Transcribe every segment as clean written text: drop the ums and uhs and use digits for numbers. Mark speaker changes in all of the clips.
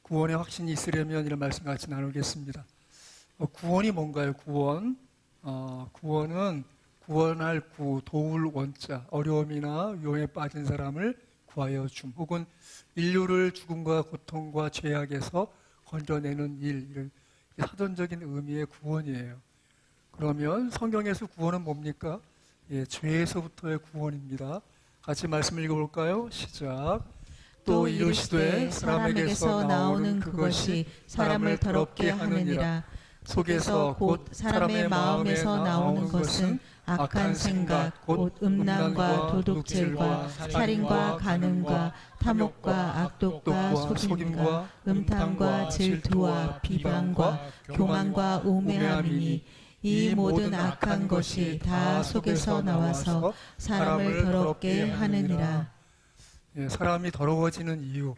Speaker 1: 구원의 확신이 있으려면 이런 말씀 같이 나누겠습니다. 구원이 뭔가요? 구원은 구원할 구, 도울 원자, 어려움이나 위험에 빠진 사람을 구하여 줌, 혹은 인류를 죽음과 고통과 죄악에서 건져내는 일, 이런 사전적인 의미의 구원이에요. 그러면 성경에서 구원은 뭡니까? 죄에서부터의 구원입니다. 같이 말씀 읽어볼까요? 시작. 또 이르시되 사람에게서 나오는 그것이 사람을 더럽게 하느니라. 속에서 곧 사람의 마음에서 나오는 것은 악한 생각, 곧 음란과 도둑질과 살인과 간음과 탐욕과 악독과 속임과 음탕과 질투와 비방과 교만과 우매함이니 이 모든 악한 것이 다 속에서 나와서 사람을 더럽게 하느니라. 사람이 더러워지는 이유,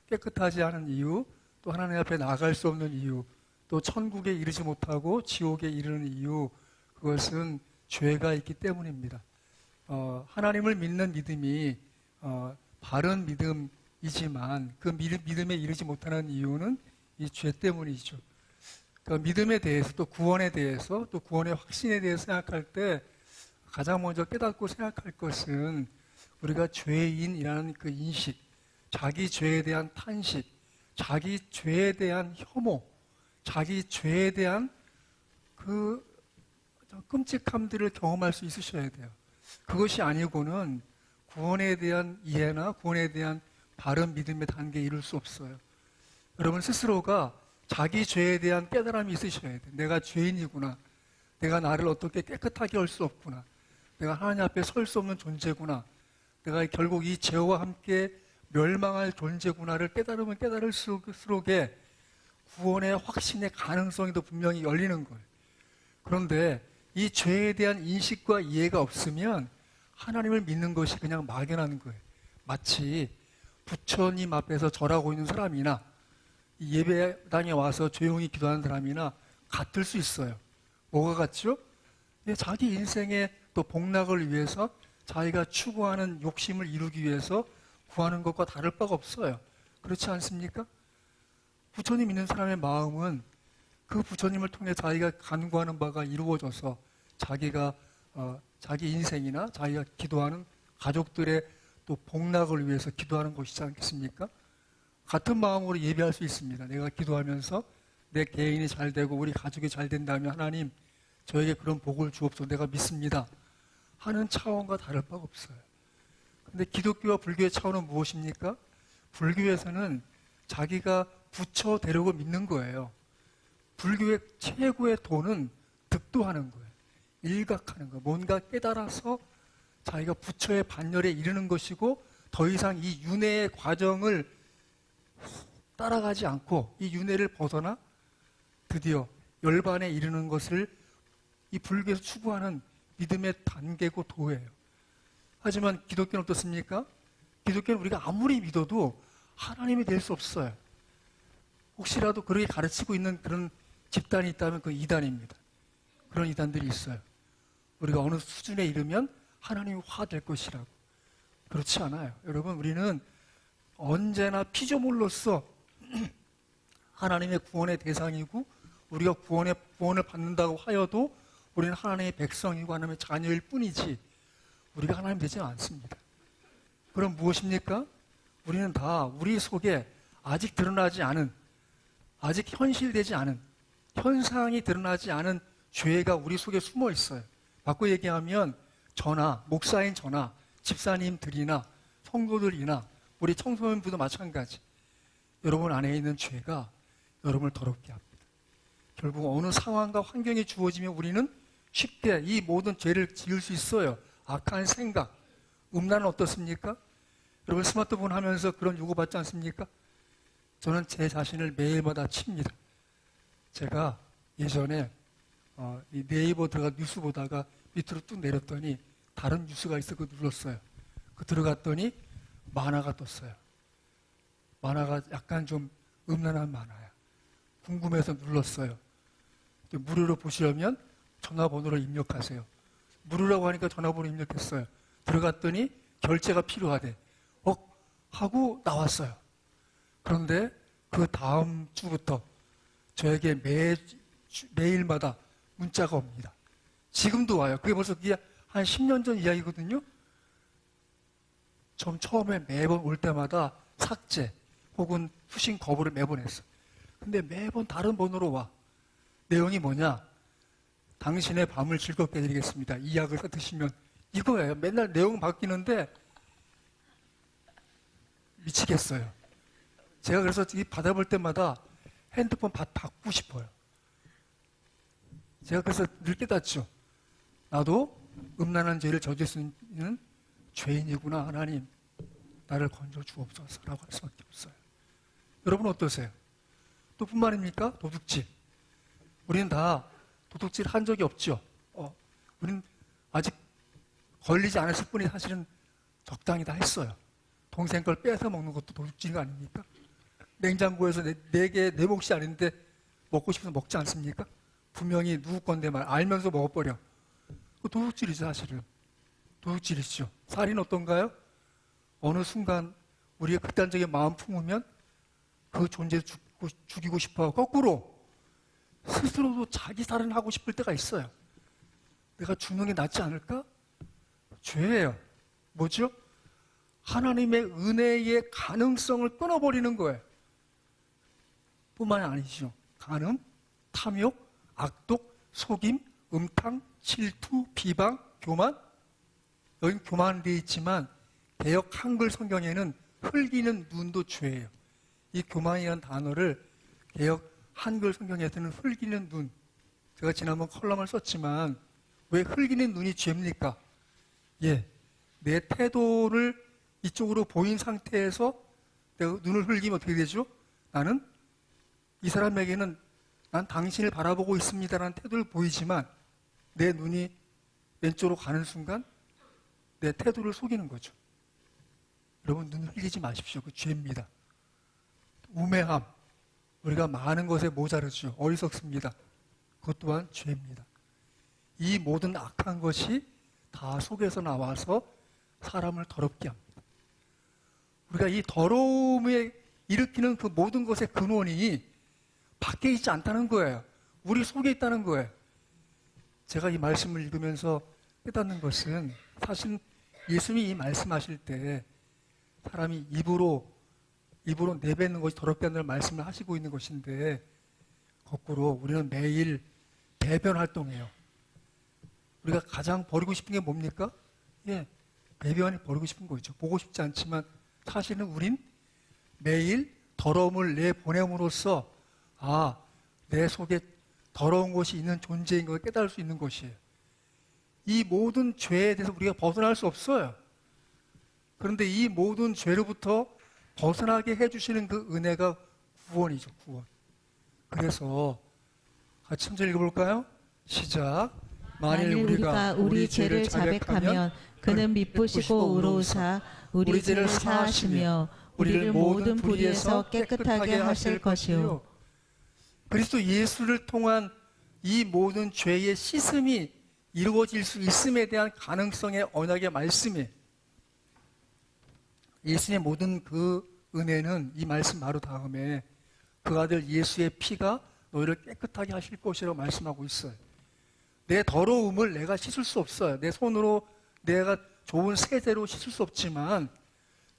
Speaker 1: 깨끗하지 않은 이유, 또 하나님 앞에 나갈 수 없는 이유, 또 천국에 이르지 못하고 지옥에 이르는 이유, 그것은 죄가 있기 때문입니다. 하나님을 믿는 믿음이 바른 믿음이지만 그 믿음에 이르지 못하는 이유는 이 죄 때문이죠. 그러니까 믿음에 대해서, 또 구원에 대해서, 또 구원의 확신에 대해서 생각할 때 가장 먼저 깨닫고 생각할 것은 우리가 죄인이라는 그 인식, 자기 죄에 대한 탄식, 자기 죄에 대한 혐오, 자기 죄에 대한 그 끔찍함들을 경험할 수 있으셔야 돼요. 그것이 아니고는 구원에 대한 이해나 구원에 대한 바른 믿음의 단계에 이룰 수 없어요. 여러분 스스로가 자기 죄에 대한 깨달음이 있으셔야 돼요. 내가 죄인이구나. 내가 나를 어떻게 깨끗하게 할 수 없구나. 내가 하나님 앞에 설 수 없는 존재구나. 내가 결국 이 죄와 함께 멸망할 존재구나를 깨달으면 깨달을수록에 구원의 확신의 가능성이 더 분명히 열리는 거예요. 그런데 이 죄에 대한 인식과 이해가 없으면 하나님을 믿는 것이 그냥 막연한 거예요. 마치 부처님 앞에서 절하고 있는 사람이나 예배당에 와서 조용히 기도하는 사람이나 같을 수 있어요. 뭐가 같죠? 자기 인생의 또 복락을 위해서 자기가 추구하는 욕심을 이루기 위해서 구하는 것과 다를 바가 없어요. 그렇지 않습니까? 부처님 믿는 사람의 마음은 그 부처님을 통해 자기가 간구하는 바가 이루어져서 자기가 자기 인생이나 자기가 기도하는 가족들의 또 복락을 위해서 기도하는 것이지 않겠습니까? 같은 마음으로 예배할 수 있습니다. 내가 기도하면서 내 개인이 잘 되고 우리 가족이 잘 된다면 하나님 저에게 그런 복을 주옵소서 내가 믿습니다 하는 차원과 다를 바가 없어요. 그런데 기독교와 불교의 차원은 무엇입니까? 불교에서는 자기가 부처 되려고 믿는 거예요. 불교의 최고의 도는 득도하는 거예요. 일각하는 거예요. 뭔가 깨달아서 자기가 부처의 반열에 이르는 것이고 더 이상 이 윤회의 과정을 따라가지 않고 이 윤회를 벗어나 드디어 열반에 이르는 것을 이 불교에서 추구하는 믿음의 단계고 도예요. 하지만 기독교는 어떻습니까? 기독교는 우리가 아무리 믿어도 하나님이 될 수 없어요. 혹시라도 그렇게 가르치고 있는 그런 집단이 있다면 그 이단입니다. 그런 이단들이 있어요. 우리가 어느 수준에 이르면 하나님이 화될 것이라고. 그렇지 않아요. 여러분 우리는 언제나 피조물로서 하나님의 구원의 대상이고 우리가 구원을 받는다고 하여도 우리는 하나님의 백성이고 하나님의 자녀일 뿐이지 우리가 하나님 되지 않습니다. 그럼 무엇입니까? 우리는 다 우리 속에 아직 드러나지 않은, 아직 현실되지 않은, 현상이 드러나지 않은 죄가 우리 속에 숨어 있어요. 바꿔 얘기하면 저나 목사인 저나 집사님들이나 성도들이나 우리 청소년부도 마찬가지. 여러분 안에 있는 죄가 여러분을 더럽게 합니다. 결국 어느 상황과 환경이 주어지면 우리는 쉽게 이 모든 죄를 지을 수 있어요. 악한 생각, 음란은 어떻습니까? 여러분 스마트폰 하면서 그런 요구 받지 않습니까? 저는 제 자신을 매일마다 칩니다. 제가 예전에 이 네이버 들어가 뉴스 보다가 밑으로 뚝 내렸더니 다른 뉴스가 있어 그거 눌렀어요. 그 들어갔더니 만화가 떴어요. 만화가 약간 좀 음란한 만화야. 궁금해서 눌렀어요. 무료로 보시려면 전화번호를 입력하세요. 무료라고 하니까 전화번호 입력했어요. 들어갔더니 결제가 필요하대. 하고 나왔어요. 그런데 그 다음 주부터 저에게 매일마다 문자가 옵니다. 지금도 와요. 그게 벌써 한 10년 전 이야기거든요. 처음에 매번 올 때마다 삭제 혹은 수신 거부를 매번 했어. 근데 매번 다른 번호로 와. 내용이 뭐냐? 당신의 밤을 즐겁게 해드리겠습니다. 이 약을 드시면 이거예요. 맨날 내용 바뀌는데 미치겠어요. 제가 그래서 이 받아볼 때마다 핸드폰 바꾸고 싶어요. 제가 그래서 늘 깨닫죠. 나도 음란한 죄를 저질 수 있는 죄인이구나. 하나님 나를 건져 주옵소서라고 할 수밖에 없어요. 여러분 어떠세요? 또 뿐만입니까? 도둑질. 우리는 다 도둑질 한 적이 없죠. 우리는 아직 걸리지 않았을 뿐이 사실은 적당히 다 했어요. 동생 걸 뺏어 먹는 것도 도둑질 아닙니까? 냉장고에서 내 몫이 아닌데 먹고 싶어서 먹지 않습니까? 분명히 누구 건데 알면서 먹어버려. 그 도둑질이죠, 사실은. 도둑질이죠. 살인은 어떤가요? 어느 순간 우리의 극단적인 마음 품으면 그 존재를 죽이고 싶어. 거꾸로 스스로도 자기 살인하고 싶을 때가 있어요. 내가 죽는 게 낫지 않을까? 죄예요. 뭐죠? 하나님의 은혜의 가능성을 끊어버리는 거예요. 뿐만이 아니죠. 간음, 탐욕, 악독, 속임, 음탕, 질투, 비방, 교만. 여긴 교만이 되어 있지만 개역 한글 성경에는 흘기는 눈도 죄예요. 이 교만이라는 단어를 개역 한글 성경에서는 흘기는 눈. 제가 지난번 컬럼을 썼지만 왜 흘기는 눈이 죄입니까? 내 태도를 이쪽으로 보인 상태에서 내가 눈을 흘기면 어떻게 되죠? 나는 이 사람에게는 난 당신을 바라보고 있습니다라는 태도를 보이지만 내 눈이 왼쪽으로 가는 순간 내 태도를 속이는 거죠. 여러분 눈 흘리지 마십시오. 그 죄입니다. 우매함. 우리가 많은 것에 모자르죠. 어리석습니다. 그것 또한 죄입니다. 이 모든 악한 것이 다 속에서 나와서 사람을 더럽게 합니다. 우리가 이 더러움에 일으키는 그 모든 것의 근원이 밖에 있지 않다는 거예요. 우리 속에 있다는 거예요. 제가 이 말씀을 읽으면서 깨닫는 것은 사실 예수님이 이 말씀하실 때 사람이 입으로 내뱉는 것이 더럽게 한다는 말씀을 하시고 있는 것인데 거꾸로 우리는 매일 배변 활동해요. 우리가 가장 버리고 싶은 게 뭡니까? 배변이 버리고 싶은 거죠. 보고 싶지 않지만 사실은 우린 매일 더러움을 내보냄으로써 내 속에 더러운 것이 있는 존재인 걸 깨달을 수 있는 것이에요. 이 모든 죄에 대해서 우리가 벗어날 수 없어요. 그런데 이 모든 죄로부터 벗어나게 해주시는 그 은혜가 구원이죠, 구원. 그래서 같이 한절 읽어볼까요? 시작. 만일 우리가 우리 죄를 자백하면 그는 미쁘시고 의로우사 우리 죄를 사하시며 우리를 모든 불의에서 깨끗하게 하실 것이요. 그리스도 예수를 통한 이 모든 죄의 씻음이 이루어질 수 있음에 대한 가능성의 언약의 말씀이에요. 예수의 모든 그 은혜는 이 말씀 바로 다음에 그 아들 예수의 피가 너희를 깨끗하게 하실 것이라고 말씀하고 있어요. 내 더러움을 내가 씻을 수 없어요. 내 손으로 내가 좋은 세제로 씻을 수 없지만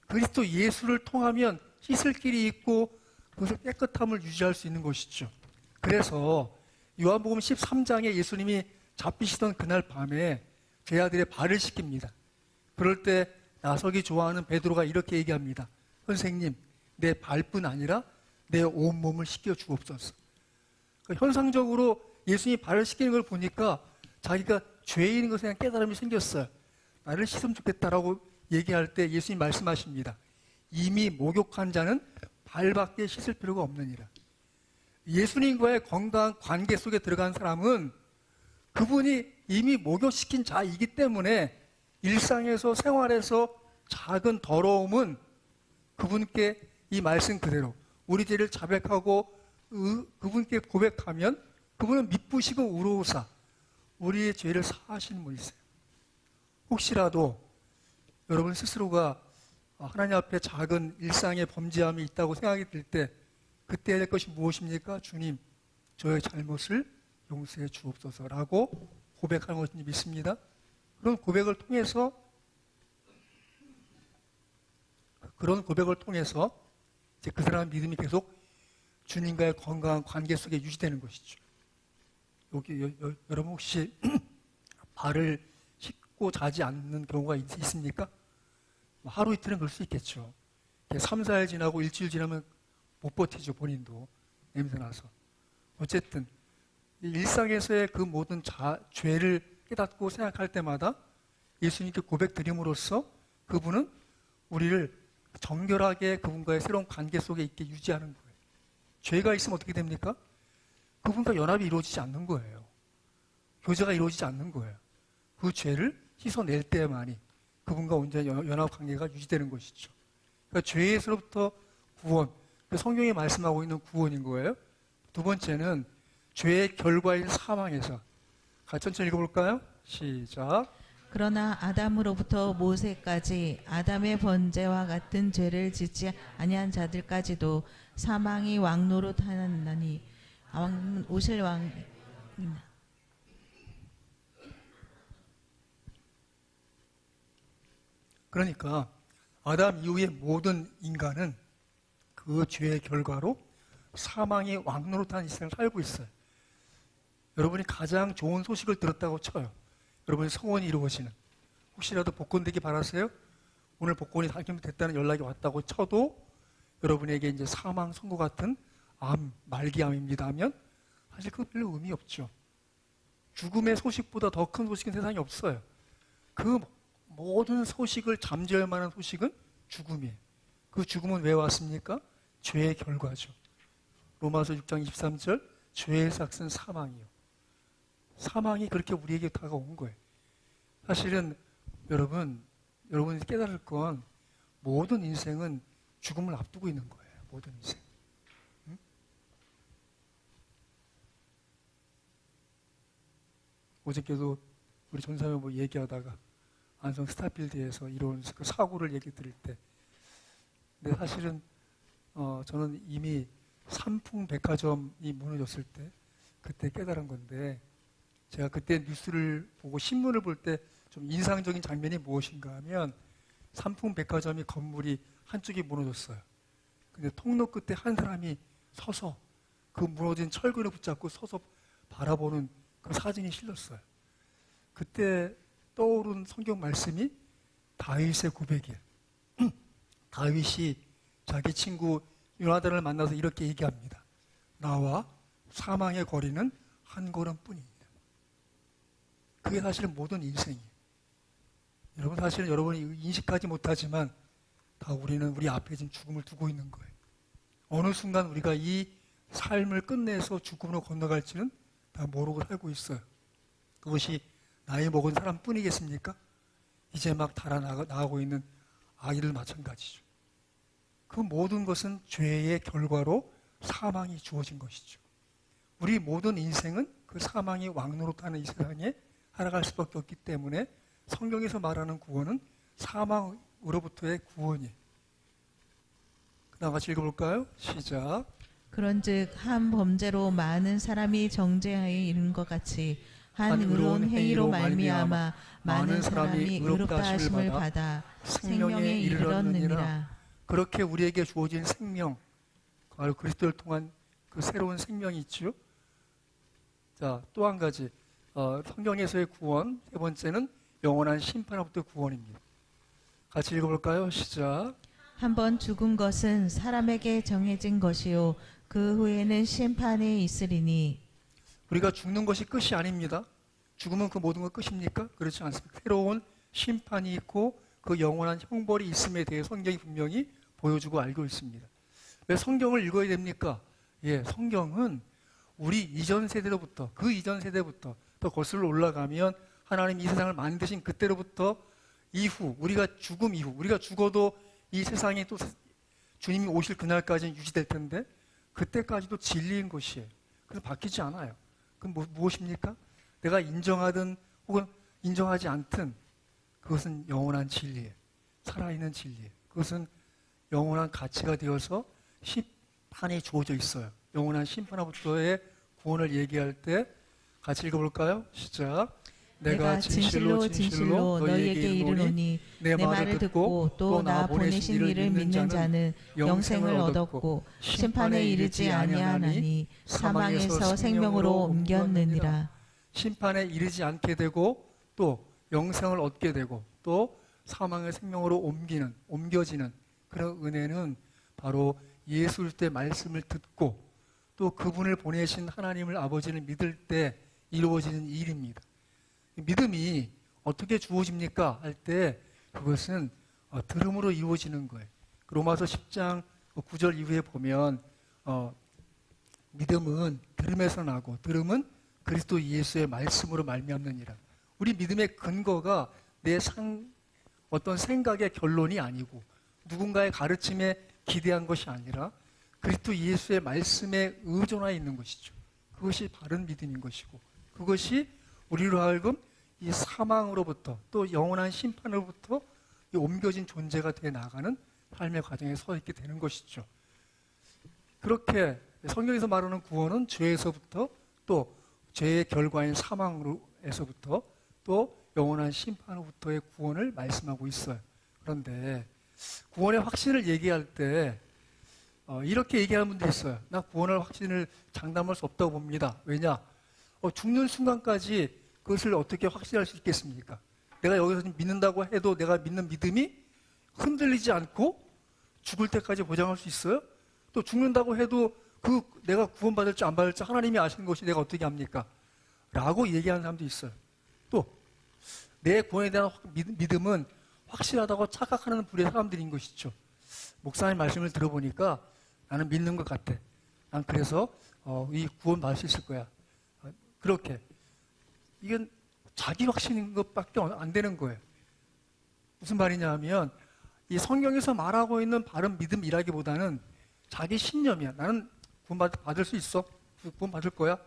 Speaker 1: 그리스도 예수를 통하면 씻을 길이 있고 그것을 깨끗함을 유지할 수 있는 것이죠. 그래서 요한복음 13장에 예수님이 잡히시던 그날 밤에 제자들의 발을 씻깁니다. 그럴 때 나서기 좋아하는 베드로가 이렇게 얘기합니다. 선생님, 내 발뿐 아니라 내 온몸을 씻겨 주옵소서. 현상적으로 예수님이 발을 씻기는 걸 보니까 자기가 죄인인 것에 대한 깨달음이 생겼어요. 나를 씻으면 좋겠다라고 얘기할 때 예수님이 말씀하십니다. 이미 목욕한 자는 발밖에 씻을 필요가 없느니라. 예수님과의 건강한 관계 속에 들어간 사람은 그분이 이미 목욕시킨 자이기 때문에 일상에서 생활에서 작은 더러움은 그분께 이 말씀 그대로 우리 죄를 자백하고 그분께 고백하면 그분은 미쁘시고 의로우사 우리의 죄를 사하시는 분이세요. 혹시라도 여러분 스스로가 하나님 앞에 작은 일상의 범죄함이 있다고 생각이 들 때 그때 해야 될 것이 무엇입니까? 주님, 저의 잘못을 용서해 주옵소서라고 고백하는 것을 믿습니다. 그런 고백을 통해서 이제 그 사람의 믿음이 계속 주님과의 건강한 관계 속에 유지되는 것이죠. 여러분 혹시 발을 씻고 자지 않는 경우가 있습니까? 하루 이틀은 그럴 수 있겠죠. 3, 4일 지나고 일주일 지나면 못 버티죠, 본인도. 냄새나서. 어쨌든 일상에서의 그 모든 죄를 깨닫고 생각할 때마다 예수님께 고백드림으로써 그분은 우리를 정결하게 그분과의 새로운 관계 속에 있게 유지하는 거예요. 죄가 있으면 어떻게 됩니까? 그분과 연합이 이루어지지 않는 거예요. 교제가 이루어지지 않는 거예요. 그 죄를 씻어낼 때만이 그분과 온전히 연합 관계가 유지되는 것이죠. 그러니까 죄에서부터 구원, 성경이 말씀하고 있는 구원인 거예요. 두 번째는 죄의 결과인 사망에서. 같이 천천히 읽어볼까요? 시작.
Speaker 2: 그러나 아담으로부터 모세까지 아담의 번제와 같은 죄를 짓지 아니한 자들까지도 사망이 왕노릇하나니 오실 왕.
Speaker 1: 그러니까 아담 이후의 모든 인간은 그 죄의 결과로 사망이 왕노릇한 인생을 살고 있어요. 여러분이 가장 좋은 소식을 들었다고 쳐요. 여러분의 소원이 이루어지는. 혹시라도 복권되기 바라세요? 오늘 복권이 당첨됐다는 연락이 왔다고 쳐도 여러분에게 이제 사망 선고 같은 말기암입니다 하면 사실 그거 별로 의미 없죠. 죽음의 소식보다 더 큰 소식은 세상에 없어요. 그 모든 소식을 잠재울 만한 소식은 죽음이에요. 그 죽음은 왜 왔습니까? 죄의 결과죠. 로마서 6장 23절 죄의 삭은 사망이요. 사망이 그렇게 우리에게 다가온 거예요. 사실은 여러분이 깨달을 건 모든 인생은 죽음을 앞두고 있는 거예요. 모든 인생. 응? 어저께도 우리 전사님 얘기하다가 안성 스타필드에서 이런 그 사고를 얘기 드릴 때 근데 사실은 저는 이미 삼풍백화점이 무너졌을 때 그때 깨달은 건데 제가 그때 뉴스를 보고 신문을 볼 때 좀 인상적인 장면이 무엇인가 하면 삼풍백화점이 건물이 한쪽이 무너졌어요. 근데 통로 끝에 한 사람이 서서 그 무너진 철근을 붙잡고 서서 바라보는 그 사진이 실렸어요. 그때 떠오른 성경 말씀이 다윗의 고백이에요. 다윗이 자기 친구 요나단을 만나서 이렇게 얘기합니다. 나와 사망의 거리는 한 걸음뿐이다. 그게 사실은 모든 인생이에요. 여러분 사실은 여러분이 인식하지 못하지만 다 우리는 우리 앞에 지금 죽음을 두고 있는 거예요. 어느 순간 우리가 이 삶을 끝내서 죽음으로 건너갈지는 다 모르고 살고 있어요. 그것이 나이 먹은 사람뿐이겠습니까? 이제 막 달아나가고 있는 아이들 마찬가지죠. 그 모든 것은 죄의 결과로 사망이 주어진 것이죠. 우리 모든 인생은 그 사망이 왕노릇하는 이 세상에 살아갈 수밖에 없기 때문에 성경에서 말하는 구원은 사망으로부터의 구원이에요. 그 다음 같이 읽어볼까요? 시작.
Speaker 2: 그런즉 한 범죄로 많은 사람이 정죄하에 이른 것 같이 한 의로운 행위로 말미암아 많은 사람이 의롭다 하심을 받아 생명에 이르렀느니라.
Speaker 1: 그렇게 우리에게 주어진 생명, 바로 그리스도를 통한 그 새로운 생명이 있죠. 자, 또 한 가지 성경에서의 구원, 세 번째는 영원한 심판으로부터 구원입니다. 같이 읽어볼까요? 시작.
Speaker 2: 한번 죽은 것은 사람에게 정해진 것이요 그 후에는 심판이 있으리니.
Speaker 1: 우리가 죽는 것이 끝이 아닙니다. 죽으면 그 모든 것 끝입니까? 그렇지 않습니다. 새로운 심판이 있고 그 영원한 형벌이 있음에 대해 성경이 분명히 보여주고 알고 있습니다. 왜 성경을 읽어야 됩니까? 성경은 우리 이전 세대로부터 그 이전 세대부터 또 거슬러 올라가면 하나님 이 세상을 만드신 그때로부터 이후 우리가 죽음 이후 우리가 죽어도 이 세상에 또 주님이 오실 그날까지는 유지될 텐데 그때까지도 진리인 것이에요. 그래서 바뀌지 않아요. 그럼 무엇입니까? 내가 인정하든 혹은 인정하지 않든 그것은 영원한 진리예요. 살아있는 진리예요. 그것은 영원한 가치가 되어서 판이 주어져 있어요. 영원한 심판으로부터의 구원을 얘기할 때 같이 읽어볼까요? 시작.
Speaker 2: 내가 진실로 진실로 너희에게 이르노니 내 말을 듣고 또 나 보내신 이를 믿는 자는 영생을 얻었고 심판에 이르지 아니하나니 사망에서 생명으로 옮겼느니라.
Speaker 1: 심판에 이르지 않게 되고 또 영생을 얻게 되고 또 사망의 생명으로 옮겨지는 그런 은혜는 바로 예수 그리스도의 말씀을 듣고 또 그분을 보내신 하나님을 아버지를 믿을 때 이루어지는 일입니다. 믿음이 어떻게 주어집니까? 할 때 그것은 들음으로 이루어지는 거예요. 로마서 10장 9절 이후에 보면 믿음은 들음에서 나고 들음은 그리스도 예수의 말씀으로 말미암느니라. 우리 믿음의 근거가 내 어떤 생각의 결론이 아니고 누군가의 가르침에 기대한 것이 아니라 그리스도 예수의 말씀에 의존하여 있는 것이죠. 그것이 바른 믿음인 것이고 그것이 우리로 하여금 이 사망으로부터 또 영원한 심판으로부터 이 옮겨진 존재가 되어 나가는 삶의 과정에 서 있게 되는 것이죠. 그렇게 성경에서 말하는 구원은 죄에서부터 또 죄의 결과인 사망에서부터 또 영원한 심판으로부터의 구원을 말씀하고 있어요. 그런데 구원의 확신을 얘기할 때 이렇게 얘기하는 분들이 있어요. 나 구원의 확신을 장담할 수 없다고 봅니다. 왜냐? 죽는 순간까지 그것을 어떻게 확신할 수 있겠습니까? 내가 여기서 믿는다고 해도 내가 믿는 믿음이 흔들리지 않고 죽을 때까지 보장할 수 있어요? 또 죽는다고 해도 내가 구원받을지 안 받을지 하나님이 아시는 것이 내가 어떻게 합니까? 라고 얘기하는 사람도 있어요. 또 내 구원에 대한 믿음은 확실하다고 착각하는 부류의 사람들인 것이죠. 목사님 말씀을 들어보니까 나는 믿는 것 같아. 난 그래서 이 구원 받을 수 있을 거야. 그렇게 이건 자기 확신인 것밖에 안 되는 거예요. 무슨 말이냐 하면 이 성경에서 말하고 있는 바른 믿음이라기보다는 자기 신념이야. 나는 구원 받을 수 있어. 구원 받을 거야.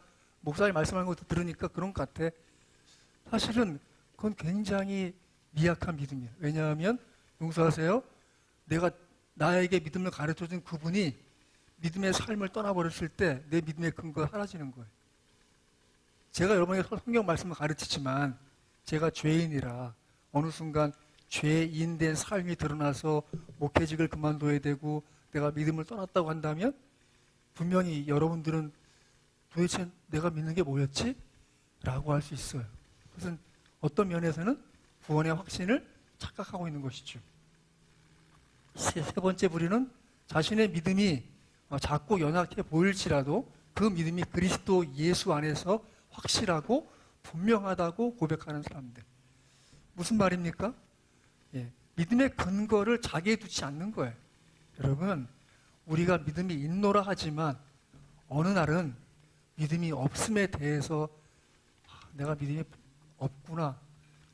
Speaker 1: 목사님 말씀하는 것도 들으니까 그런 것 같아. 사실은 그건 굉장히 미약한 믿음이에요. 왜냐하면 용서하세요. 나에게 믿음을 가르쳐준 그분이 믿음의 삶을 떠나버렸을 때 내 믿음의 근거가 사라지는 거예요. 제가 여러분에게 성경 말씀을 가르치지만 제가 죄인이라 어느 순간 죄인된 삶이 드러나서 목회직을 그만둬야 되고 내가 믿음을 떠났다고 한다면 분명히 여러분들은 도대체 내가 믿는 게 뭐였지? 라고 할 수 있어요. 그것은 어떤 면에서는 구원의 확신을 착각하고 있는 것이죠. 세 번째 부류는 자신의 믿음이 작고 연약해 보일지라도 그 믿음이 그리스도 예수 안에서 확실하고 분명하다고 고백하는 사람들. 무슨 말입니까? 믿음의 근거를 자기에 두지 않는 거예요. 여러분, 우리가 믿음이 있노라 하지만 어느 날은 믿음이 없음에 대해서 내가 믿음이 없구나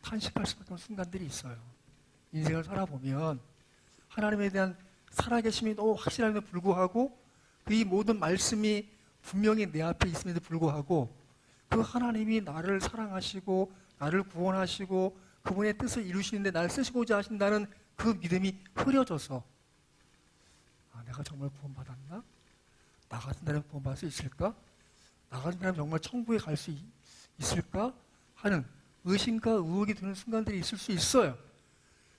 Speaker 1: 탄식할 수밖에 없는 순간들이 있어요. 인생을 살아보면 하나님에 대한 살아계심이 너무 확실함에도 불구하고 이 모든 말씀이 분명히 내 앞에 있음에도 불구하고 그 하나님이 나를 사랑하시고 나를 구원하시고 그분의 뜻을 이루시는데 나를 쓰시고자 하신다는 그 믿음이 흐려져서 내가 정말 구원받았나? 나 같은 사람이 구원받을 수 있을까? 나 같은 사람이 정말 천국에 갈 수 있을까? 하는 의심과 의혹이 드는 순간들이 있을 수 있어요.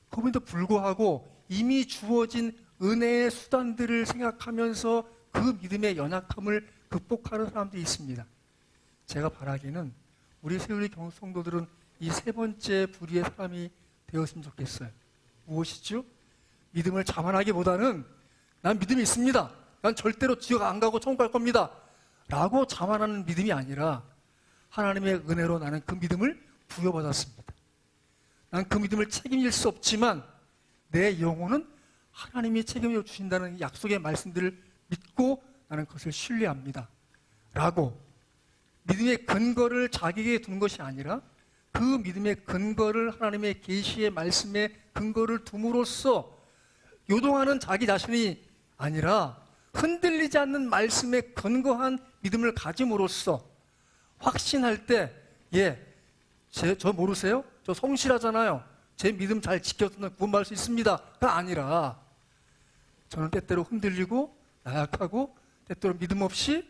Speaker 1: 그럼에도 불구하고 이미 주어진 은혜의 수단들을 생각하면서 그 믿음의 연약함을 극복하는 사람들이 있습니다. 제가 바라기는 우리 세우리 성도들은 이 세 번째 부류의 사람이 되었으면 좋겠어요. 무엇이죠? 믿음을 자만하기보다는 난 믿음이 있습니다. 난 절대로 지옥 안 가고 천국 갈 겁니다. 라고 자만하는 믿음이 아니라 하나님의 은혜로 나는 그 믿음을 부여받았습니다. 난 그 믿음을 책임질 수 없지만 내 영혼은 하나님이 책임져 주신다는 약속의 말씀들을 믿고 나는 그것을 신뢰합니다. 라고 믿음의 근거를 자기에게 둔 것이 아니라 그 믿음의 근거를 하나님의 계시의 말씀에 근거를 둠으로써 요동하는 자기 자신이 아니라 흔들리지 않는 말씀에 근거한 믿음을 가짐으로써 확신할 때 저 모르세요? 저 성실하잖아요. 제 믿음 잘 지켰으면 구원받을 수 있습니다. 가 아니라 저는 때때로 흔들리고 나약하고 때때로 믿음 없이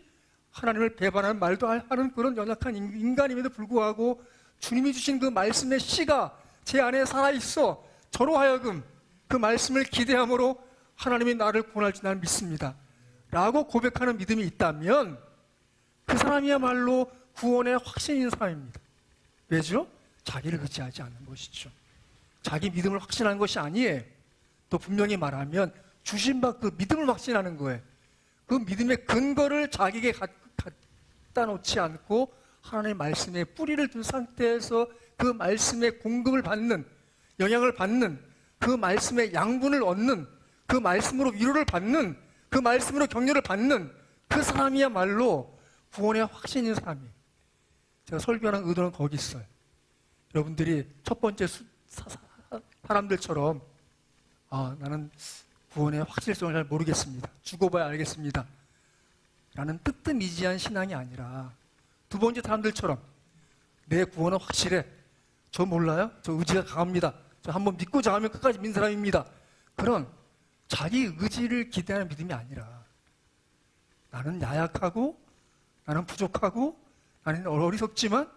Speaker 1: 하나님을 배반하는 말도 하는 그런 연약한 인간임에도 불구하고 주님이 주신 그 말씀의 씨가 제 안에 살아있어 저로 하여금 그 말씀을 기대함으로 하나님이 나를 구원할 줄 나는 믿습니다 라고 고백하는 믿음이 있다면 그 사람이야말로 구원의 확신이 있는 사람입니다. 왜죠? 자기를 의지하지 않는 것이죠. 자기 믿음을 확신하는 것이 아니에요. 또 분명히 말하면 주신 바 그 믿음을 확신하는 거예요. 그 믿음의 근거를 자기에게 갖다 놓지 않고 하나님의 말씀에 뿌리를 둔 상태에서 그 말씀의 공급을 받는, 영향을 받는, 그 말씀의 양분을 얻는, 그 말씀으로 위로를 받는, 그 말씀으로 격려를 받는 그 사람이야말로 구원의 확신이 있는 사람이에요. 제가 설교하는 의도는 거기 있어요. 여러분들이 첫 번째 사람들처럼 나는 구원의 확실성을 잘 모르겠습니다. 죽어봐야 알겠습니다. 라는 뜨뜻미지한 신앙이 아니라 두 번째 사람들처럼 내 구원은 확실해. 저 몰라요? 저 의지가 강합니다. 저 한번 믿고 자면 끝까지 믿는 사람입니다. 그런 자기 의지를 기대하는 믿음이 아니라 나는 야약하고 나는 부족하고 나는 어리석지만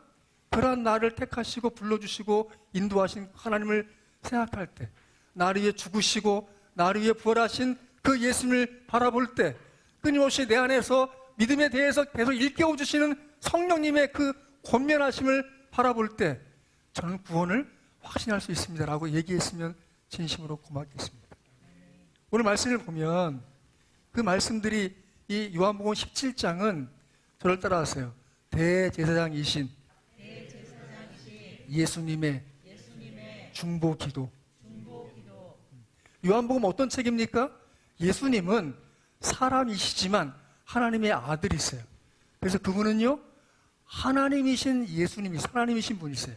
Speaker 1: 그러한 나를 택하시고 불러주시고 인도하신 하나님을 생각할 때 나를 위해 죽으시고 나를 위해 부활하신 그 예수님을 바라볼 때 끊임없이 내 안에서 믿음에 대해서 계속 일깨워 주시는 성령님의 그 권면하심을 바라볼 때 저는 구원을 확신할 수 있습니다 라고 얘기했으면 진심으로 고맙겠습니다. 오늘 말씀을 보면 그 말씀들이 이 요한복음 17장은 저를 따라하세요. 대제사장이신 예수님의 중보기도. 요한복음 어떤 책입니까? 예수님은 사람이시지만 하나님의 아들이세요. 그래서 그분은요 하나님이신 예수님이 하나님이신 분이세요.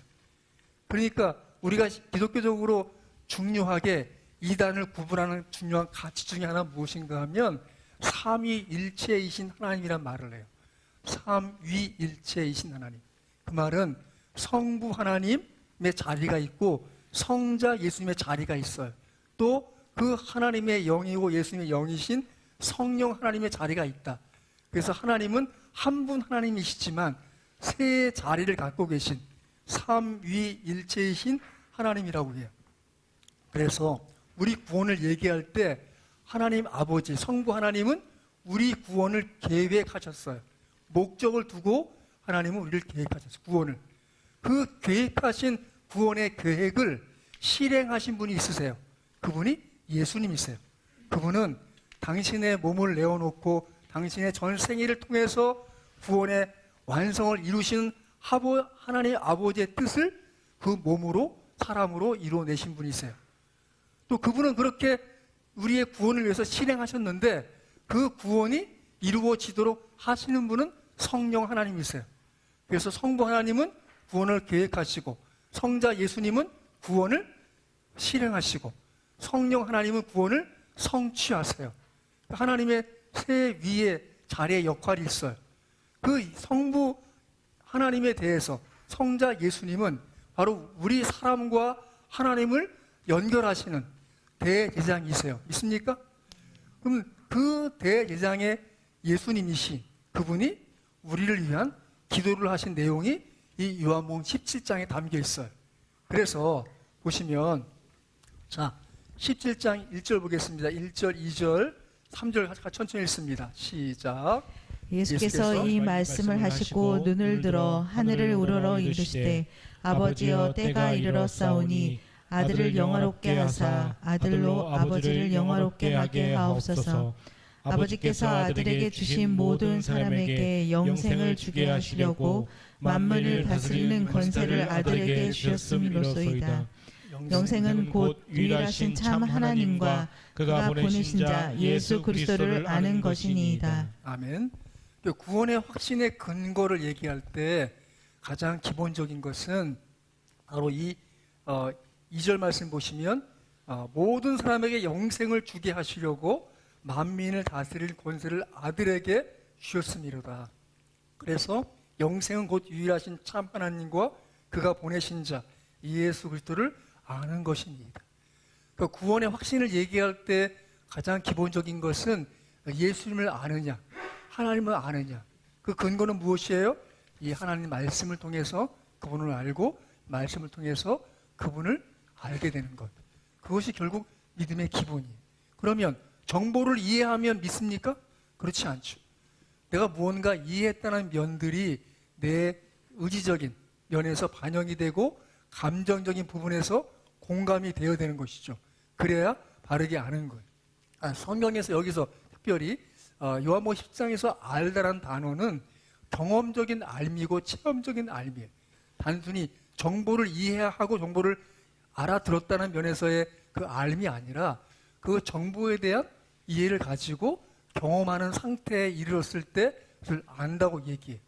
Speaker 1: 그러니까 우리가 기독교적으로 중요하게 이단을 구분하는 중요한 가치 중에 하나 무엇인가 하면 삼위일체이신 하나님이란 말을 해요. 삼위일체이신 하나님. 그 말은 성부 하나님의 자리가 있고 성자 예수님의 자리가 있어요. 또 그 하나님의 영이고 예수님의 영이신 성령 하나님의 자리가 있다. 그래서 하나님은 한 분 하나님이시지만 세 자리를 갖고 계신 삼위일체이신 하나님이라고 해요. 그래서 우리 구원을 얘기할 때 하나님 아버지 성부 하나님은 우리 구원을 계획하셨어요. 목적을 두고 하나님은 우리를 계획하셨어요. 구원을. 그 계획하신 구원의 계획을 실행하신 분이 있으세요. 그분이 예수님이세요. 그분은 당신의 몸을 내어놓고 당신의 전 생애를 통해서 구원의 완성을 이루시는 하나님 아버지의 뜻을 그 몸으로 사람으로 이루어내신 분이세요. 또 그분은 그렇게 우리의 구원을 위해서 실행하셨는데 그 구원이 이루어지도록 하시는 분은 성령 하나님이세요. 그래서 성부 하나님은 구원을 계획하시고 성자 예수님은 구원을 실행하시고 성령 하나님은 구원을 성취하세요. 하나님의 세 위의 자리의 역할이 있어요. 그 성부 하나님에 대해서 성자 예수님은 바로 우리 사람과 하나님을 연결하시는 대제사장이세요. 있습니까? 그럼 그 대제사장의 예수님이신 그분이 우리를 위한 기도를 하신 내용이 이 요한복음 17장에 담겨 있어요. 그래서 보시면 자 17장 1절 보겠습니다. 1절, 2절, 3절 같이 천천히 읽습니다. 시작.
Speaker 2: 예수께서 이 말씀을 하시고 눈을 들어 하늘을 우러러 이르시되 아버지여 때가 이르렀사오니 아들을 영화롭게 하사 아들로 아버지를 영화롭게 하게 하옵소서. 아버지께서 아들에게 주신 모든 사람에게 영생을 주게 하시려고 만물을 다스리는 권세를 아들에게 주셨음이로소이다. 영생은 곧 유일하신 참 하나님과 그가 보내신 자 예수 그리스도를 아는 것이니이다.
Speaker 1: 아멘. 구원의 확신의 근거를 얘기할 때 가장 기본적인 것은 바로 이 2절 말씀 보시면 모든 사람에게 영생을 주게 하시려고 만민을 다스릴 권세를 아들에게 주셨음이로다. 그래서 영생은 곧 유일하신 참 하나님과 그가 보내신 자 예수 그리스도를 아는 것입니다. 그러니까 구원의 확신을 얘기할 때 가장 기본적인 것은 예수님을 아느냐, 하나님을 아느냐? 그 근거는 무엇이에요? 이 하나님 말씀을 통해서 그분을 알고 말씀을 통해서 그분을 알게 되는 것. 그것이 결국 믿음의 기본이에요. 그러면 정보를 이해하면 믿습니까? 그렇지 않죠. 내가 무언가 이해했다는 면들이 내 의지적인 면에서 반영이 되고 감정적인 부분에서 공감이 되어야 되는 것이죠. 그래야 바르게 아는 거예요. 성경에서 여기서 특별히 요한복음 10장에서 알다라는 단어는 경험적인 알미고 체험적인 알미예요. 단순히 정보를 이해하고 정보를 알아들었다는 면에서의 그 알미 아니라 그 정보에 대한 이해를 가지고 경험하는 상태에 이르렀을 때 그걸 안다고 얘기해요.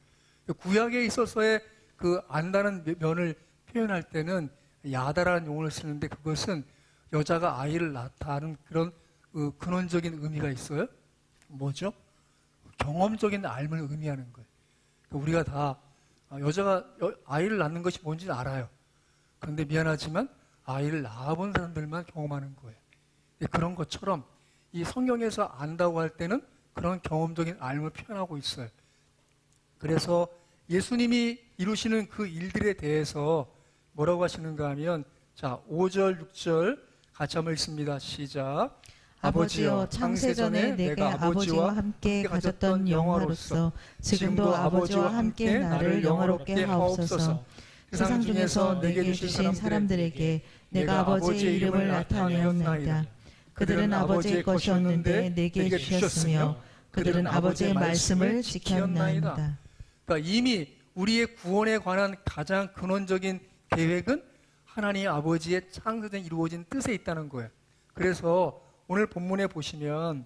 Speaker 1: 구약에 있어서의 그 안다는 면을 표현할 때는 야다라는 용어를 쓰는데 그것은 여자가 아이를 낳다 하는 그런 근원적인 의미가 있어요. 뭐죠? 경험적인 알을 의미하는 거예요. 우리가 다 여자가 아이를 낳는 것이 뭔지는 알아요. 그런데 미안하지만 아이를 낳아본 사람들만 경험하는 거예요. 그런 것처럼 이 성경에서 안다고 할 때는 그런 경험적인 알을 표현하고 있어요. 그래서 예수님이 이루시는 그 일들에 대해서 뭐라고 하시는가 하면 자 5절 6절 같이 한번 읽습니다. 시작.
Speaker 2: 아버지여 창세전에 내가 아버지와 함께 가졌던 영화로서 지금도 아버지와 함께 나를 영화롭게 하옵소서. 세상 중에서 내게 주신 사람들에게 내가 아버지의 이름을 나타내었나이다. 그들은 아버지의 것이었는데 내게 주셨으며 그들은 아버지의 말씀을 지켰나이다.
Speaker 1: 그러니까 이미 우리의 구원에 관한 가장 근원적인 계획은 하나님 아버지의 창세전에 이루어진 뜻에 있다는 거예요. 그래서 오늘 본문에 보시면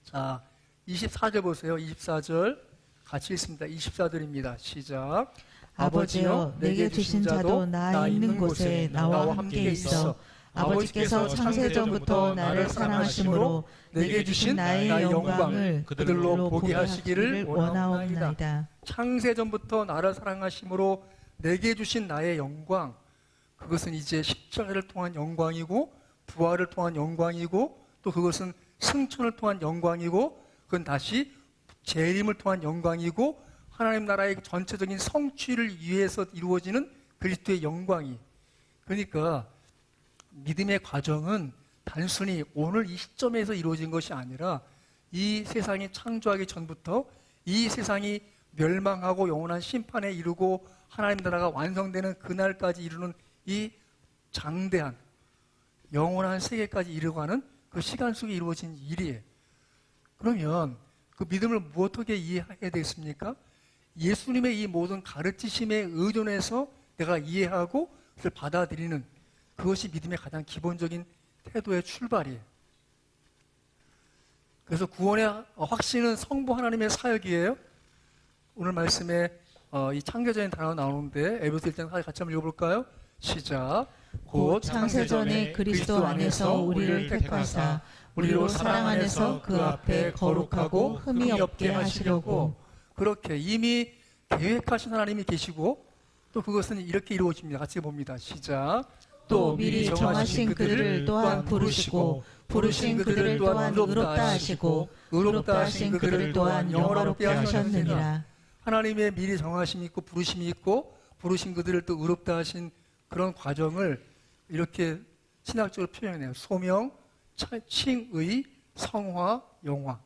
Speaker 1: 자 24절 보세요. 24절 같이 읽습니다. 24절입니다. 시작.
Speaker 2: 아버지여 내게 주신 자도 나 있는 곳에 나와 함께 있어 아버지께서 창세전부터 나를 사랑하심으로 내게 주신 나의 영광을 그들로 보게 하시기를 원하옵나이다.
Speaker 1: 창세전부터 나를 사랑하심으로 내게 주신 나의 영광, 그것은 이제 십자가를 통한 영광이고 부활을 통한 영광이고 또 그것은 승천을 통한 영광이고 그건 다시 재림을 통한 영광이고 하나님 나라의 전체적인 성취를 위해서 이루어지는 그리스도의 영광이. 그러니까 믿음의 과정은 단순히 오늘 이 시점에서 이루어진 것이 아니라 이 세상이 창조하기 전부터 이 세상이 멸망하고 영원한 심판에 이르고 하나님 나라가 완성되는 그날까지 이루는 이 장대한 영원한 세계까지 이르고가는 그 시간 속에 이루어진 일이에요. 그러면 그 믿음을 어떻게 이해해야 되겠습니까? 예수님의 이 모든 가르치심에 의존해서 내가 이해하고 그걸 받아들이는 그것이 믿음의 가장 기본적인 태도의 출발이에요. 그래서 구원의 확신은 성부 하나님의 사역이에요. 오늘 말씀에 이 창세전의 단어가 나오는데 에베소 1장 같이 한번 읽어볼까요? 시작.
Speaker 2: 곧 창세전에 그리스도 안에서 우리를 택하사 우리로 사랑 안에서 그 앞에 거룩하고 흠이 없게 하시려고.
Speaker 1: 그렇게 이미 계획하신 하나님이 계시고 또 그것은 이렇게 이루어집니다. 같이 봅니다. 시작.
Speaker 2: 또 미리 정하신 그들을 또한 부르시고 부르신 그들을 또한 의롭다 하시고 의롭다 하신 그들을 또한 영화롭게 하셨느니라.
Speaker 1: 하나님의 미리 정하심이 있고 부르심이 있고 부르신 그들을 또 의롭다 하신 그런 과정을 이렇게 신학적으로 표현해요. 소명, 칭의, 성화, 영화.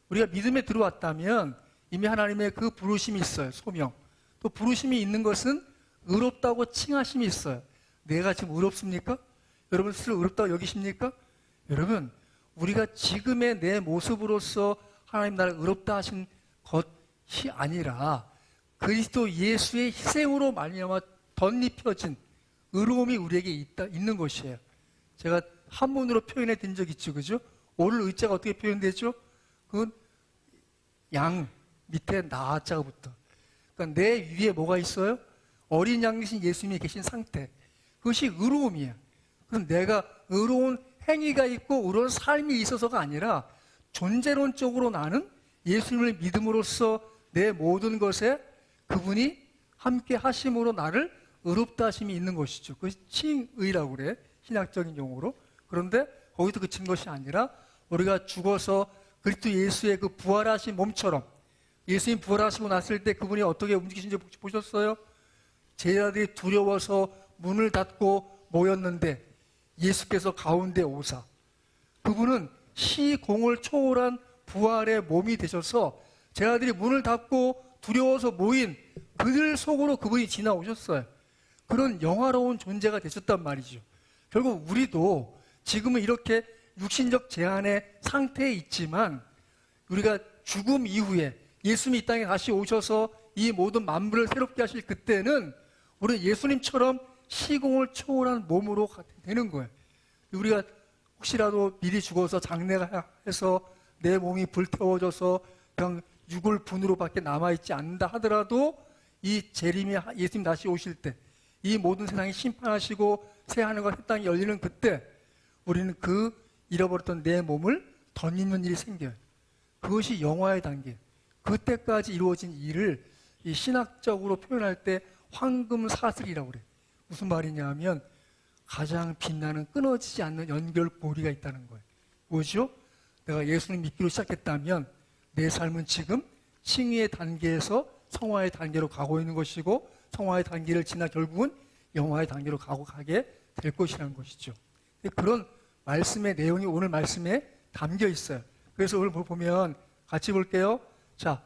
Speaker 1: 우리가 믿음에 들어왔다면 이미 하나님의 그 부르심이 있어요. 소명. 또 부르심이 있는 것은 의롭다고 칭하심이 있어요. 내가 지금 의롭습니까? 여러분 스스로 의롭다고 여기십니까? 여러분 우리가 지금의 내 모습으로서 하나님 나를 의롭다 하신 것이 아니라 그리스도 예수의 희생으로 말미암아 덧입혀진 의로움이 우리에게 있는 것이에요. 제가 한문으로 표현해 드린 적 있죠. 그죠? 오늘 의자가 어떻게 표현되죠? 그건 양 밑에 나자가 붙어. 그러니까 내 위에 뭐가 있어요? 어린 양이신 예수님이 계신 상태. 그것이 의로움이에요. 그럼 내가 의로운 행위가 있고 의로운 삶이 있어서가 아니라 존재론적으로 나는 예수님을 믿음으로써 내 모든 것에 그분이 함께 하심으로 나를 의롭다 하심이 있는 것이죠. 그것이 칭의라고 그래. 신학적인 용어로. 그런데 거기서 그친 것이 아니라 우리가 죽어서 그리스도 예수의 그 부활하신 몸처럼 예수님 부활하시고 났을 때 그분이 어떻게 움직이신지 혹시 보셨어요? 제자들이 두려워서 문을 닫고 모였는데 예수께서 가운데 오사 그분은 시공을 초월한 부활의 몸이 되셔서 제자들이 문을 닫고 두려워서 모인 그들 속으로 그분이 지나오셨어요. 그런 영화로운 존재가 되셨단 말이죠. 결국 우리도 지금은 이렇게 육신적 제한의 상태에 있지만 우리가 죽음 이후에 예수님이 이 땅에 다시 오셔서 이 모든 만물을 새롭게 하실 그때는 우리는 예수님처럼 시공을 초월한 몸으로 되는 거예요. 우리가 혹시라도 미리 죽어서 장례가 해서 내 몸이 불태워져서 그냥 육을 분으로 밖에 남아있지 않는다 하더라도 이 재림이 예수님 다시 오실 때 이 모든 세상이 심판하시고 새 하늘과 새 땅이 열리는 그때 우리는 그 잃어버렸던 내 몸을 덧입는 일이 생겨요. 그것이 영화의 단계. 그때까지 이루어진 일을 이 신학적으로 표현할 때 황금사슬이라고 그래요. 무슨 말이냐 하면 가장 빛나는 끊어지지 않는 연결고리가 있다는 거예요. 뭐죠? 내가 예수님 믿기로 시작했다면 내 삶은 지금 칭의의 단계에서 성화의 단계로 가고 있는 것이고 성화의 단계를 지나 결국은 영화의 단계로 가게 될 것이라는 것이죠. 그런 말씀의 내용이 오늘 말씀에 담겨 있어요. 그래서 오늘 보면 같이 볼게요. 자,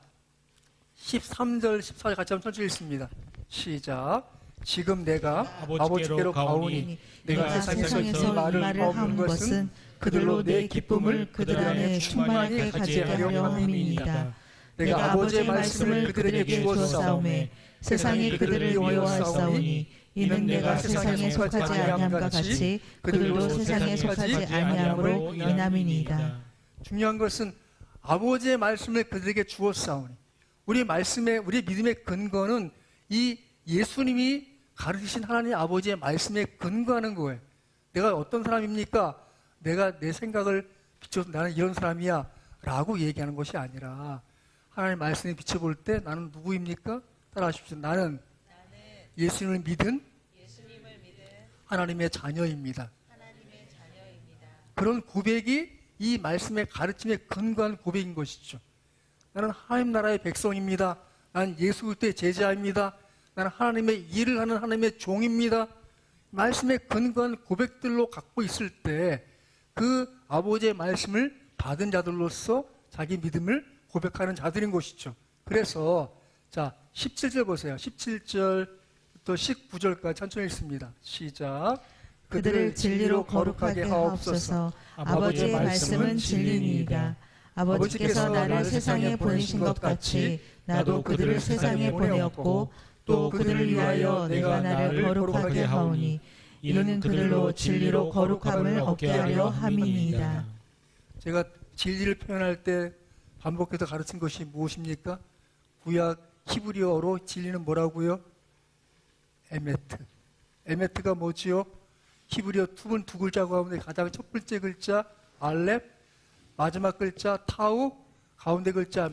Speaker 1: 13절, 14절 같이 한번 천천히 읽습니다. 시작. 지금 내가 아버지께로 가오니 내가 세상에서 이 말을 하는 것은 그들로 내 기쁨을 그들 안에 충만히 가지게 하려 함이니이다. 내가 아버지의 말씀을 그들에게 주었사오매 세상이 그들을 미워하사오니 이는 내가 세상에 속하지 아니함과 같이 그들도 세상에 속하지 아니함으로 인함이니이다. 중요한 것은 아버지의 말씀을 그들에게 주었사오니 우리 믿음의 근거는 이 예수님이 가르치신 하나님 아버지의 말씀에 근거하는 거예요. 내가 어떤 사람입니까? 내가 내 생각을 비춰서 나는 이런 사람이야 라고 얘기하는 것이 아니라 하나님 말씀에 비춰볼 때 나는 누구입니까? 따라하십시오. 나는 예수님을 믿은 하나님의 자녀입니다. 그런 고백이 이 말씀의 가르침에 근거한 고백인 것이죠. 나는 하나님 나라의 백성입니다. 나는 예수 그리스도의 제자입니다. 나는 하나님의 일을 하는 하나님의 종입니다. 말씀에 근거한 고백들로 갖고 있을 때 그 아버지의 말씀을 받은 자들로서 자기 믿음을 고백하는 자들인 것이죠. 그래서 자 17절 보세요. 17절부터 19절까지 천천히 읽습니다. 시작.
Speaker 2: 그들을 진리로 거룩하게 하옵소서. 아버지의 말씀은 진리니이다. 아버지께서 나를 세상에 보내신 것 같이 나도 그들을 세상에 보내었고 또 그들을 위하여 내가 나를 거룩하게 하오니 이는 그들로 진리로 거룩함을 얻게 하려 함이니이다.
Speaker 1: 제가 진리를 표현할 때 반복해서 가르친 것이 무엇입니까? 구약 히브리어로 진리는 뭐라고요? 에메트. 에메트가 뭐지요? 히브리어 두 글자 가운데 가장 첫 번째 글자 알렙, 마지막 글자 타우, 가운데 글자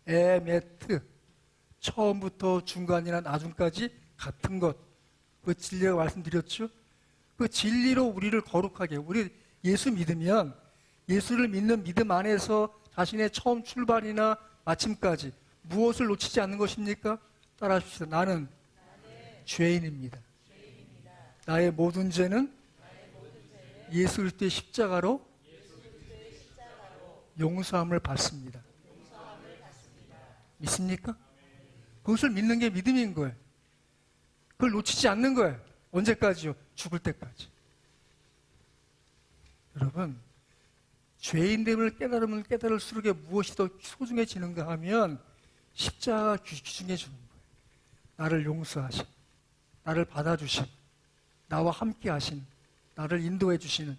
Speaker 1: mem에메트. 처음부터 중간이나 나중까지 같은 것. 그 진리라고 말씀드렸죠? 그 진리로 우리를 거룩하게, 우리 예수 믿으면 예수를 믿는 믿음 안에서 자신의 처음 출발이나 마침까지 무엇을 놓치지 않는 것입니까? 따라하십시오. 나는 죄인입니다. 나의 모든 죄는 예수 그리스도의 십자가로 용서함을 받습니다. 믿습니까? 그것을 믿는 게 믿음인 거예요. 그걸 놓치지 않는 거예요. 언제까지요? 죽을 때까지. 여러분, 죄인됨을 깨달으면 깨달을수록 무엇이 더 소중해지는가 하면 십자가 귀중해지는 거예요. 나를 용서하신, 나를 받아주신, 나와 함께 하신, 나를 인도해 주시는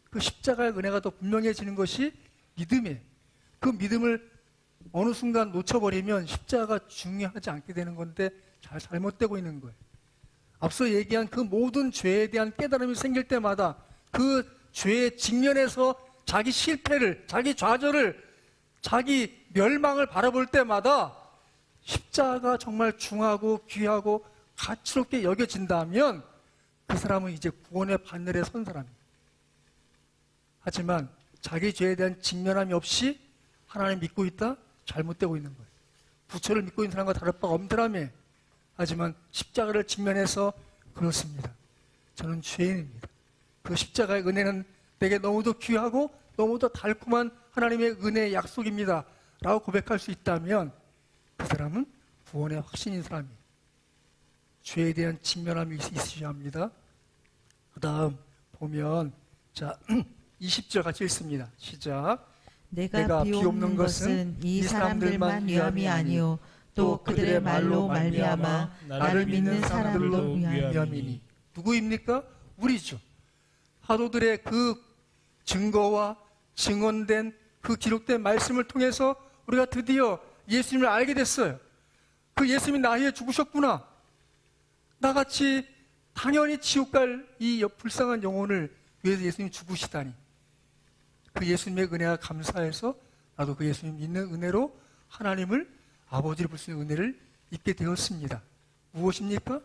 Speaker 1: 그 십자가의 은혜가 더 분명해지는 것이 믿음이에요. 그 믿음을 어느 순간 놓쳐버리면 십자가가 중요하지 않게 되는 건데 잘못되고 있는 거예요. 앞서 얘기한 그 모든 죄에 대한 깨달음이 생길 때마다 그 죄의 직면에서 자기 실패를, 자기 좌절을, 자기 멸망을 바라볼 때마다 십자가가 정말 중하고 귀하고 가치롭게 여겨진다면 그 사람은 이제 구원의 바늘에 선 사람이에요. 하지만 자기 죄에 대한 직면함이 없이 하나님 믿고 있다? 잘못되고 있는 거예요. 부처를 믿고 있는 사람과 다를 바가 없더라며. 하지만 십자가를 직면해서 그렇습니다. 저는 죄인입니다. 그 십자가의 은혜는 내게 너무도 귀하고 너무도 달콤한 하나님의 은혜의 약속입니다. 라고 고백할 수 있다면 그 사람은 구원의 확신인 사람이에요. 죄에 대한 직면함이 있으셔야 합니다. 그 다음 보면 자 20절 같이 읽습니다. 시작.
Speaker 2: 내가 비옵는 것은 이 사람들만 위함이 아니요 또 그들의 말로 말미암아 나를 믿는 사람들로 위함이니.
Speaker 1: 누구입니까? 우리죠. 사도들의 그 증거와 증언된 그 기록된 말씀을 통해서 우리가 드디어 예수님을 알게 됐어요. 그 예수님이 나 위해 죽으셨구나. 나같이 당연히 지옥 갈 이 불쌍한 영혼을 위해서 예수님이 죽으시다니. 그 예수님의 은혜가 감사해서 나도 그 예수님 믿는 은혜로 하나님을 아버지를 볼 수 있는 은혜를 잊게 되었습니다. 무엇입니까?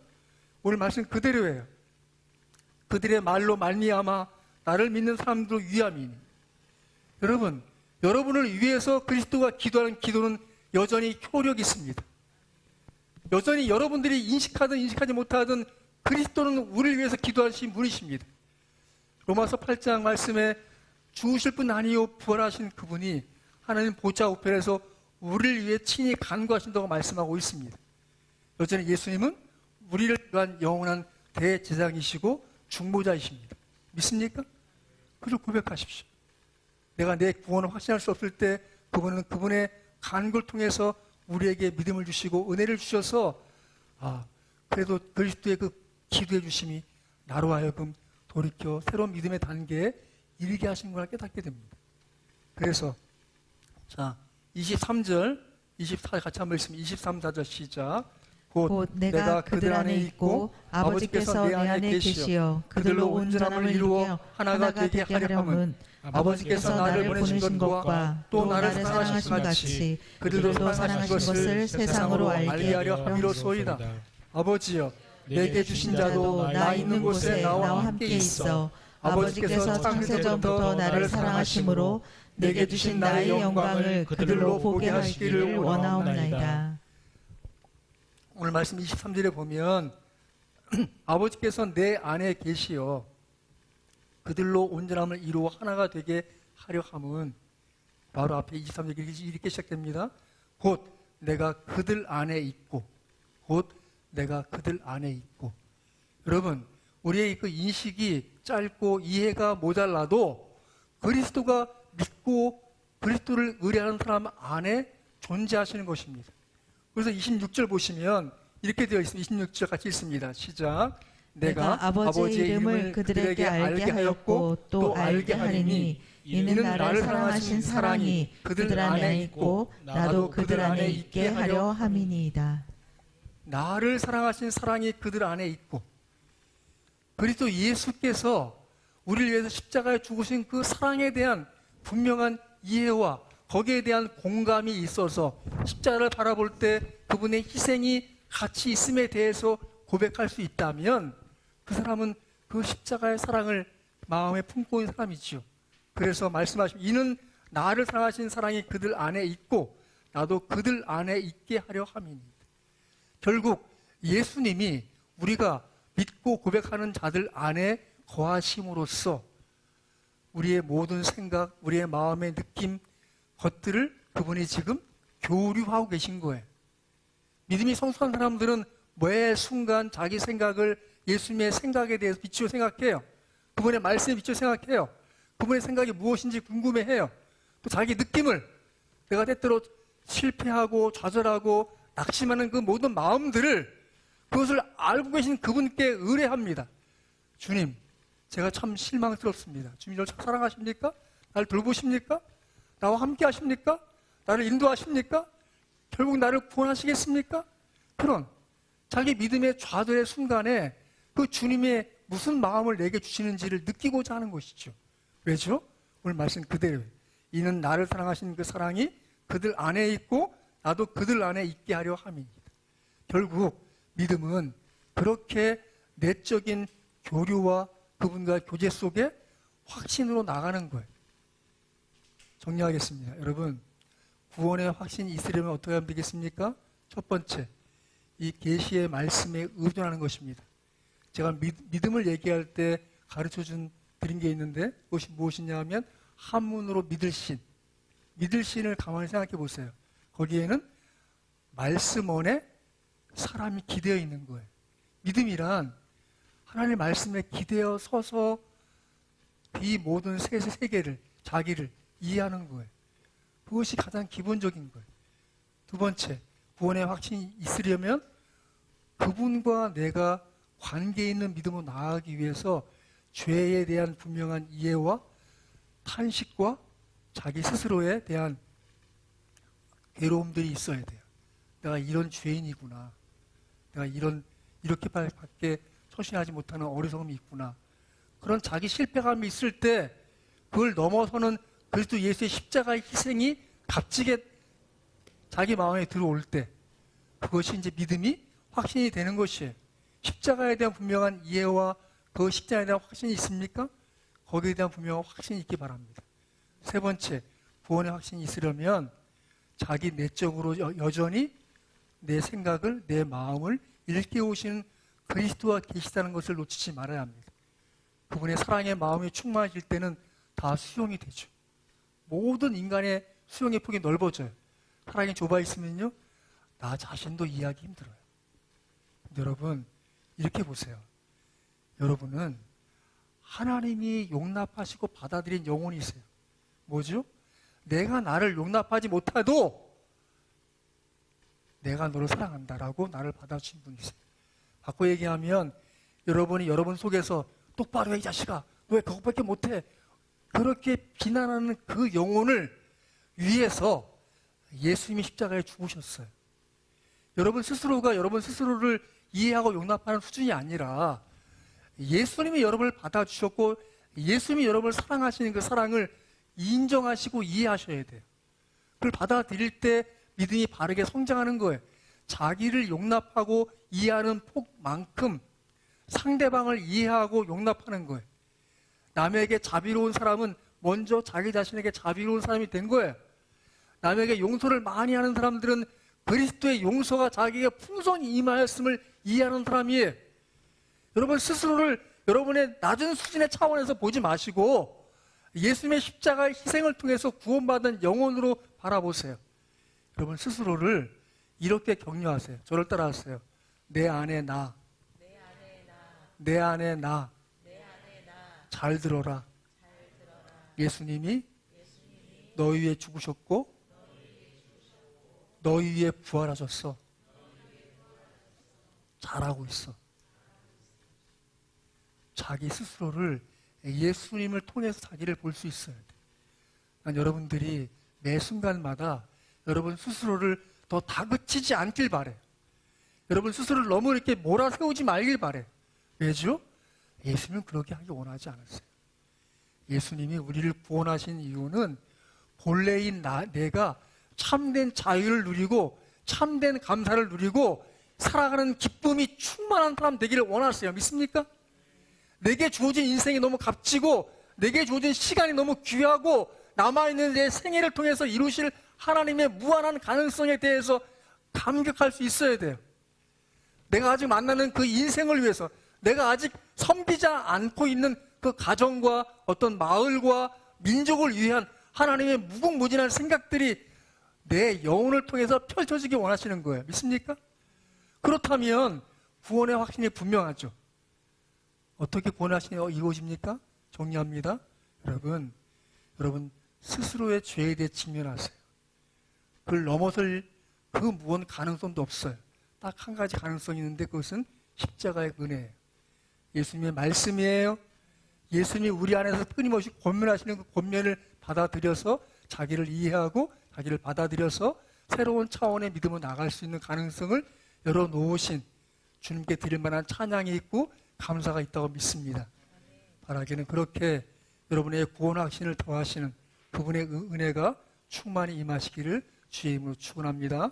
Speaker 1: 오늘 말씀 그대로예요. 그들의 말로 말미암아 나를 믿는 사람들로 위함이니. 여러분, 여러분을 위해서 그리스도가 기도하는 기도는 여전히 효력이 있습니다. 여전히 여러분들이 인식하든 인식하지 못하든 그리스도는 우리를 위해서 기도하신 분이십니다. 로마서 8장 말씀에 죽으실 분 아니요 부활하신 그분이 하나님 보좌 우편에서 우리를 위해 친히 간구하신다고 말씀하고 있습니다. 여전히 예수님은 우리를 위한 영원한 대제사장이시고 중보자이십니다. 믿습니까? 그를 고백하십시오. 내가 내 구원을 확신할 수 없을 때 그분은 그분의 간구를 통해서 우리에게 믿음을 주시고 은혜를 주셔서 그래도 그리스도의 그 기도해 주심이 나로 하여금 돌이켜 새로운 믿음의 단계에 이르게 하신 걸 깨닫게 됩니다. 그래서 자 23절 24절 같이 한번 읽습니다. 23, 4절 시작.
Speaker 2: 곧 내가 그들 안에 있고 아버지께서 내 안에 계시어 그들로 온전함을 이루어 하나가 되게 하려 함은 아버지께서 나를 보내신 것과 또 나를 사랑하신 같이 그들도 사랑하신 것을 세상으로 알게 하려 함이로소이다.
Speaker 1: 아버지여 내게 주신 자도 나 있는 곳에 나와 함께 있어 아버지께서 창세전부터 나를 사랑하심으로 내게 주신 나의 영광을 그들로 보게 하시기를 원하옵나이다. 오늘 말씀 23절에 보면 아버지께서 내 안에 계시어 그들로 온전함을 이루어 하나가 되게 하려 함은 바로 앞에 23절 이렇게 시작됩니다. 곧 내가 그들 안에 있고 곧 내가 그들 안에 있고. 여러분, 우리의 그 인식이 짧고 이해가 모자라도 그리스도가 믿고 그리스도를 의뢰하는 사람 안에 존재하시는 것입니다. 그래서 26절 보시면 이렇게 되어 있습니다. 26절 같이 읽습니다. 시작. 내가 아버지의 이름을 그들에게 알게 하였고 또 알게 하리니 이는 나를 사랑하신 사랑이 그들 안에 있고 나도 그들 안에 있게 하려 함이니이다. 나를 사랑하신 사랑이 그들 안에 있고 그리스도 예수께서 우리를 위해서 십자가에 죽으신 그 사랑에 대한 분명한 이해와 거기에 대한 공감이 있어서 십자가를 바라볼 때 그분의 희생이 같이 있음에 대해서 고백할 수 있다면 그 사람은 그 십자가의 사랑을 마음에 품고 있는 사람이지요. 그래서 말씀하시면 이는 나를 사랑하신 사랑이 그들 안에 있고 나도 그들 안에 있게 하려 함이니. 결국 예수님이 우리가 믿고 고백하는 자들 안에 거하심으로써 우리의 모든 생각, 우리의 마음의 느낌, 것들을 그분이 지금 교류하고 계신 거예요. 믿음이 성숙한 사람들은 매 순간 자기 생각을 예수님의 생각에 대해서 비추어 생각해요. 그분의 말씀에 비추어 생각해요. 그분의 생각이 무엇인지 궁금해해요. 또 자기 느낌을 내가 때때로 실패하고 좌절하고 낙심하는 그 모든 마음들을 그것을 알고 계신 그분께 의뢰합니다. 주님, 제가 참 실망스럽습니다. 주님 저를 참 사랑하십니까? 나를 돌보십니까? 나와 함께 하십니까? 나를 인도하십니까? 결국 나를 구원하시겠습니까? 그런 자기 믿음의 좌절의 순간에 그 주님의 무슨 마음을 내게 주시는지를 느끼고자 하는 것이죠. 왜죠? 오늘 말씀 그대로예요. 이는 나를 사랑하신 그 사랑이 그들 안에 있고 나도 그들 안에 있게 하려 함입니다. 결국 믿음은 그렇게 내적인 교류와 그분과 교제 속에 확신으로 나가는 거예요. 정리하겠습니다. 여러분, 구원의 확신이 있으려면 어떻게 하면 되겠습니까? 첫 번째, 이 계시의 말씀에 의존하는 것입니다. 제가 믿음을 얘기할 때 드린 게 있는데 그것이 무엇이냐 하면 한문으로 믿을 신. 믿을 신을 가만히 생각해 보세요. 거기에는 말씀 안에 사람이 기대어 있는 거예요. 믿음이란 하나님의 말씀에 기대어 서서 이 모든 세계를, 자기를 이해하는 거예요. 그것이 가장 기본적인 거예요. 두 번째, 구원의 확신이 있으려면 그분과 내가 관계 있는 믿음으로 나아가기 위해서 죄에 대한 분명한 이해와 탄식과 자기 스스로에 대한 괴로움들이 있어야 돼요. 내가 이런 죄인이구나. 내가 이렇게밖에 처신하지 못하는 어리석음이 있구나. 그런 자기 실패감이 있을 때 그걸 넘어서는 그리스도 예수의 십자가의 희생이 값지게 자기 마음에 들어올 때 그것이 이제 믿음이 확신이 되는 것이에요. 십자가에 대한 분명한 이해와 그 십자가에 대한 확신이 있습니까? 거기에 대한 분명한 확신이 있기 바랍니다. 세 번째, 구원의 확신이 있으려면 자기 내적으로 여전히 내 생각을, 내 마음을 일깨우시는 그리스도와 계시다는 것을 놓치지 말아야 합니다. 그분의 사랑의 마음이 충만해질 때는 다 수용이 되죠. 모든 인간의 수용의 폭이 넓어져요. 사랑이 좁아 있으면요, 나 자신도 이해하기 힘들어요. 여러분, 이렇게 보세요. 여러분은 하나님이 용납하시고 받아들인 영혼이 있어요. 뭐죠? 내가 나를 용납하지 못해도 내가 너를 사랑한다라고 나를 받아주신 분이 있어요. 바꿔 얘기하면 여러분이 여러분 속에서 똑바로 해, 이 자식아. 너 왜 그것밖에 못해? 그렇게 비난하는 그 영혼을 위해서 예수님이 십자가에 죽으셨어요. 여러분 스스로가 여러분 스스로를 이해하고 용납하는 수준이 아니라 예수님이 여러분을 받아주셨고 예수님이 여러분을 사랑하시는 그 사랑을 인정하시고 이해하셔야 돼요. 그걸 받아들일 때 믿음이 바르게 성장하는 거예요. 자기를 용납하고 이해하는 폭만큼 상대방을 이해하고 용납하는 거예요. 남에게 자비로운 사람은 먼저 자기 자신에게 자비로운 사람이 된 거예요. 남에게 용서를 많이 하는 사람들은 그리스도의 용서가 자기에게 풍성히 임하였음을 이해하는 사람이에요. 여러분 스스로를 여러분의 낮은 수준의 차원에서 보지 마시고 예수님의 십자가의 희생을 통해서 구원받은 영혼으로 바라보세요. 여러분 스스로를 이렇게 격려하세요. 저를 따라하세요. 내 안에 나. 내 안에 나. 잘 들어라. 예수님이 너희 위해 죽으셨고 너희 위해 부활하셨어. 잘하고 있어. 자기 스스로를 예수님을 통해서 자기를 볼 수 있어야 돼. 난 여러분들이 매 순간마다 여러분 스스로를 더 다그치지 않길 바래. 여러분 스스로를 너무 이렇게 몰아세우지 말길 바래. 왜죠? 예수님은 그렇게 하기 원하지 않았어요. 예수님이 우리를 구원하신 이유는 본래인 내가 참된 자유를 누리고 참된 감사를 누리고 살아가는 기쁨이 충만한 사람 되기를 원하세요. 믿습니까? 내게 주어진 인생이 너무 값지고 내게 주어진 시간이 너무 귀하고 남아있는 내 생애를 통해서 이루실 하나님의 무한한 가능성에 대해서 감격할 수 있어야 돼요. 내가 아직 만나는 그 인생을 위해서 내가 아직 섬기지 않고 있는 그 가정과 어떤 마을과 민족을 위한 하나님의 무궁무진한 생각들이 내 영혼을 통해서 펼쳐지기 원하시는 거예요. 믿습니까? 그렇다면 구원의 확신이 분명하죠. 어떻게 구원의 확신이 이루어집니까? 정리합니다. 여러분 스스로의 죄에 대해 직면하세요. 그걸 넘어설 그 무언 가능성도 없어요. 딱 한 가지 가능성이 있는데 그것은 십자가의 은혜예요. 예수님의 말씀이에요. 예수님이 우리 안에서 끊임없이 권면하시는 그 권면을 받아들여서 자기를 이해하고 자기를 받아들여서 새로운 차원의 믿음으로 나갈 수 있는 가능성을 열어놓으신 주님께 드릴 만한 찬양이 있고 감사가 있다고 믿습니다. 바라기는 그렇게 여러분의 구원 확신을 더하시는 그분의 은혜가 충만히 임하시기를 주의 이름으로 축원합니다.